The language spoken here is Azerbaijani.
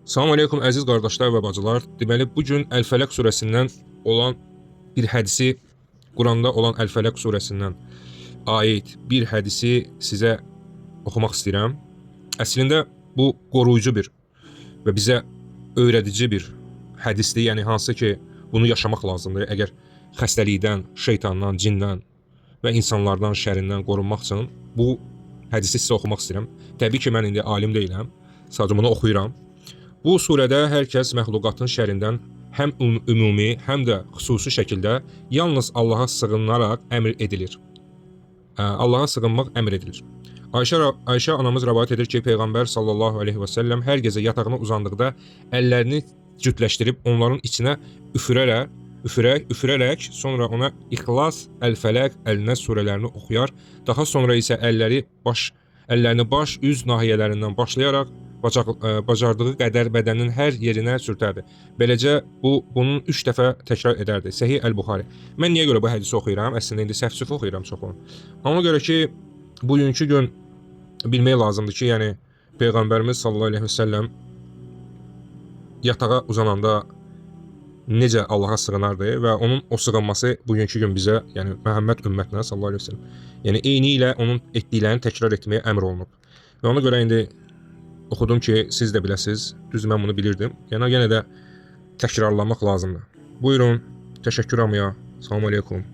Salam aleykum əziz qardaşlar və bacılar. Deməli bugün Əl-Fələq surəsindən olan bir hədisi, Quranda olan Əl-Fələq surəsindən aid bir hədisi sizə oxumaq istəyirəm. Əslində bu qoruyucu bir və bizə öyrədici bir hədisdir. Yəni hansı ki bunu yaşamaq lazımdır. Əgər xəstəlikdən, şeytandan, cindən və insanlardan şərindən qorunmaq üçün bu hədisi sizə oxumaq istəyirəm. Təbii ki mən indi alim deyiləm. Sadəcə bunu oxuyuram. Bu surədə hər kəs məxluqatın şərindən həm ümumi, həm də xüsusi şəkildə yalnız Allaha sığınaraq əmr edilir. Allaha sığınmaq əmr edilir. Ayşə anamız rivayet edir ki, Peyğəmbər sallallahu aleyhi və səlləm hər gecə yatağına uzandıqda əllərini cütləşdirib onların içinə üfürərək sonra ona İxlas, Əl-Fələq, Əl-Nəs surələrini oxuyar. Daha sonra isə əllərini baş, üz nahiyələrindən başlayaraq bacardığı qədər bədənin hər yerinə sürtərdi. Beləcə bunun 3 dəfə təkrar edərdi. Səhih Əl-Buxari. Mən niyə görə bu hədisi oxuyuram? Əslində indi səhv oxuyuram çoxunu. Ona görə ki, bugünkü gün bilmək lazımdır ki, yəni Peyğəmbərimiz sallallahu aleyhi və səlləm yatağa uzananda necə Allaha sığınardı və onun o sığınması bugünkü gün bizə, yəni Məhəmməd ümmətinə sallallahu aleyhi və səlləm, yəni eyni ilə onun etdiklərini təkrar etməyə əmr olunub. Və ona görə indi oxudum ki, siz də biləsiniz. Düz mən bunu bilirdim. Yəni yenə də təkrarlamaq lazımdır. Buyurun, təşəkkür hamıya. Salam aleykum.